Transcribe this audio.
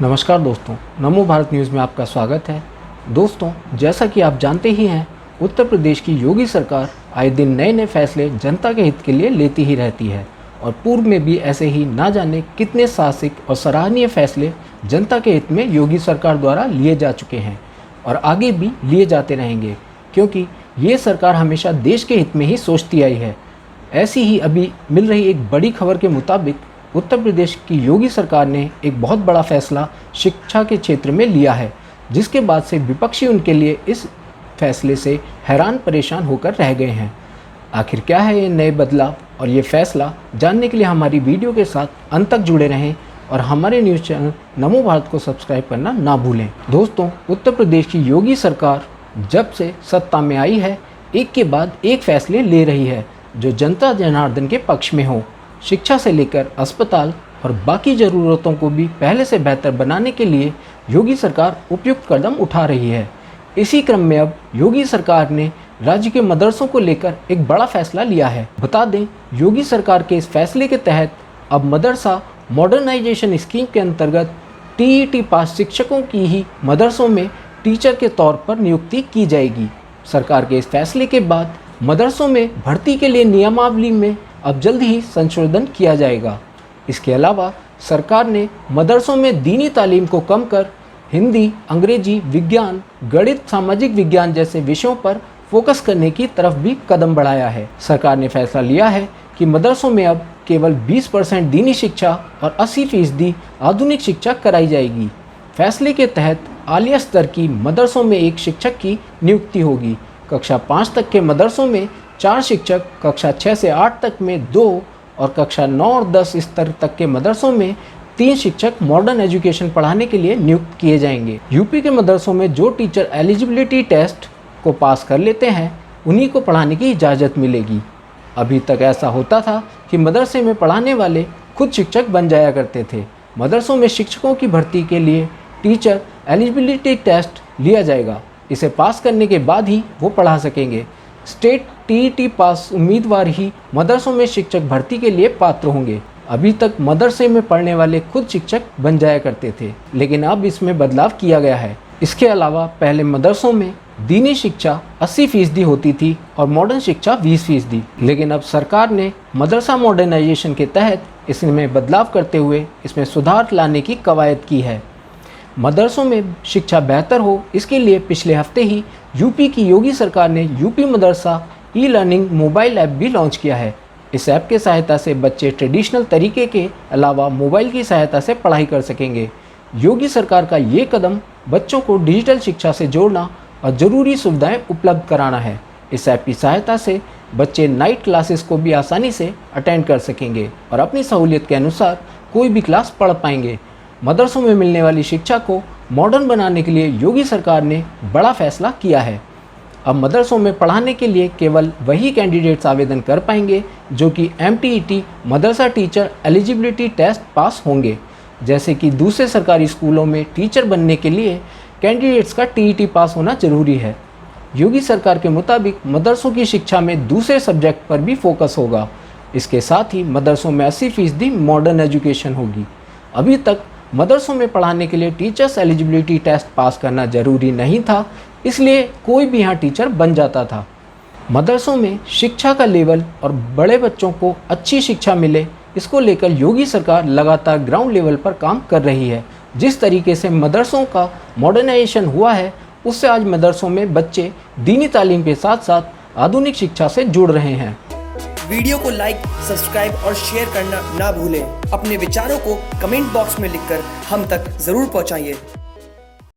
नमस्कार दोस्तों, नमो भारत न्यूज़ में आपका स्वागत है। दोस्तों, जैसा कि आप जानते ही हैं, उत्तर प्रदेश की योगी सरकार आए दिन नए नए फैसले जनता के हित के लिए लेती ही रहती है और पूर्व में भी ऐसे ही ना जाने कितने साहसिक और सराहनीय फैसले जनता के हित में योगी सरकार द्वारा लिए जा चुके हैं और आगे भी लिए जाते रहेंगे, क्योंकि ये सरकार हमेशा देश के हित में ही सोचती आई है। ऐसी ही अभी मिल रही एक बड़ी खबर के मुताबिक उत्तर प्रदेश की योगी सरकार ने एक बहुत बड़ा फैसला शिक्षा के क्षेत्र में लिया है, जिसके बाद से विपक्षी उनके लिए इस फैसले से हैरान परेशान होकर रह गए हैं। आखिर क्या है ये नए बदलाव और ये फैसला, जानने के लिए हमारी वीडियो के साथ अंत तक जुड़े रहें और हमारे न्यूज़ चैनल नमो भारत को सब्सक्राइब करना ना भूलें। दोस्तों, उत्तर प्रदेश की योगी सरकार जब से सत्ता में आई है, एक के बाद एक फैसले ले रही है जो जनता जनार्दन के पक्ष में हो। शिक्षा से लेकर अस्पताल और बाकी ज़रूरतों को भी पहले से बेहतर बनाने के लिए योगी सरकार उपयुक्त कदम उठा रही है। इसी क्रम में अब योगी सरकार ने राज्य के मदरसों को लेकर एक बड़ा फैसला लिया है। बता दें, योगी सरकार के इस फैसले के तहत अब मदरसा मॉडर्नाइजेशन स्कीम के अंतर्गत टीईटी पास शिक्षकों की ही मदरसों में टीचर के तौर पर नियुक्ति की जाएगी। सरकार के इस फैसले के बाद मदरसों में भर्ती के लिए नियमावली में अब जल्द ही संशोधन किया जाएगा। इसके अलावा सरकार ने मदरसों में दीनी तालीम को कम कर हिंदी, अंग्रेजी, विज्ञान, गणित, सामाजिक विज्ञान जैसे विषयों पर फोकस करने की तरफ भी कदम बढ़ाया है। सरकार ने फैसला लिया है कि मदरसों में अब केवल 20% दीनी शिक्षा और 80% आधुनिक शिक्षा कराई जाएगी। फैसले के तहत आलिया स्तर की मदरसों में एक शिक्षक की नियुक्ति होगी। कक्षा 5 तक के मदरसों में 4 शिक्षक, कक्षा 6 से 8 तक में 2 और कक्षा 9 और 10 स्तर तक के मदरसों में 3 शिक्षक मॉडर्न एजुकेशन पढ़ाने के लिए नियुक्त किए जाएंगे। यूपी के मदरसों में जो टीचर एलिजिबिलिटी टेस्ट को पास कर लेते हैं, उन्हीं को पढ़ाने की इजाज़त मिलेगी। अभी तक ऐसा होता था कि मदरसे में पढ़ाने वाले खुद शिक्षक बन जाया करते थे। मदरसों में शिक्षकों की भर्ती के लिए टीचर एलिजिबिलिटी टेस्ट लिया जाएगा। इसे पास करने के बाद ही वो पढ़ा सकेंगे। स्टेट टीईटी पास उम्मीदवार ही मदरसों में शिक्षक भर्ती के लिए पात्र होंगे। अभी तक मदरसे में पढ़ने वाले खुद शिक्षक बन जाया करते थे, लेकिन अब इसमें बदलाव किया गया है। इसके अलावा पहले मदरसों में दीनी शिक्षा 80% होती थी और मॉडर्न शिक्षा 20%, लेकिन अब सरकार ने मदरसा मॉडर्नाइजेशन के तहत इसमें बदलाव करते हुए इसमें सुधार लाने की कवायद की है। मदरसों में शिक्षा बेहतर हो, इसके लिए पिछले हफ्ते ही यूपी की योगी सरकार ने यूपी मदरसा ई लर्निंग मोबाइल ऐप भी लॉन्च किया है। इस ऐप के सहायता से बच्चे ट्रेडिशनल तरीके के अलावा मोबाइल की सहायता से पढ़ाई कर सकेंगे। योगी सरकार का ये कदम बच्चों को डिजिटल शिक्षा से जोड़ना और ज़रूरी सुविधाएं उपलब्ध कराना है। इस ऐप की सहायता से बच्चे नाइट क्लासेस को भी आसानी से अटेंड कर सकेंगे और अपनी सहूलियत के अनुसार कोई भी क्लास पढ़ पाएंगे। मदरसों में मिलने वाली शिक्षा को मॉडर्न बनाने के लिए योगी सरकार ने बड़ा फैसला किया है। अब मदरसों में पढ़ाने के लिए केवल वही कैंडिडेट्स आवेदन कर पाएंगे जो कि MTET मदरसा टीचर एलिजिबिलिटी टेस्ट पास होंगे। जैसे कि दूसरे सरकारी स्कूलों में टीचर बनने के लिए कैंडिडेट्स का TET पास होना जरूरी है। योगी सरकार के मुताबिक मदरसों की शिक्षा में दूसरे सब्जेक्ट पर भी फोकस होगा। इसके साथ ही मदरसों में 80% मॉडर्न एजुकेशन होगी। अभी तक मदरसों में पढ़ाने के लिए टीचर्स एलिजिबिलिटी टेस्ट पास करना ज़रूरी नहीं था, इसलिए कोई भी यहाँ टीचर बन जाता था। मदरसों में शिक्षा का लेवल और बड़े बच्चों को अच्छी शिक्षा मिले, इसको लेकर योगी सरकार लगातार ग्राउंड लेवल पर काम कर रही है। जिस तरीके से मदरसों का मॉडर्नाइजेशन हुआ है, उससे आज मदरसों में बच्चे दीनी तालीम के साथ साथ आधुनिक शिक्षा से जुड़ रहे हैं। वीडियो को लाइक, सब्सक्राइब और शेयर करना ना भूलें। अपने विचारों को कमेंट बॉक्स में लिखकर हम तक जरूर पहुंचाइए।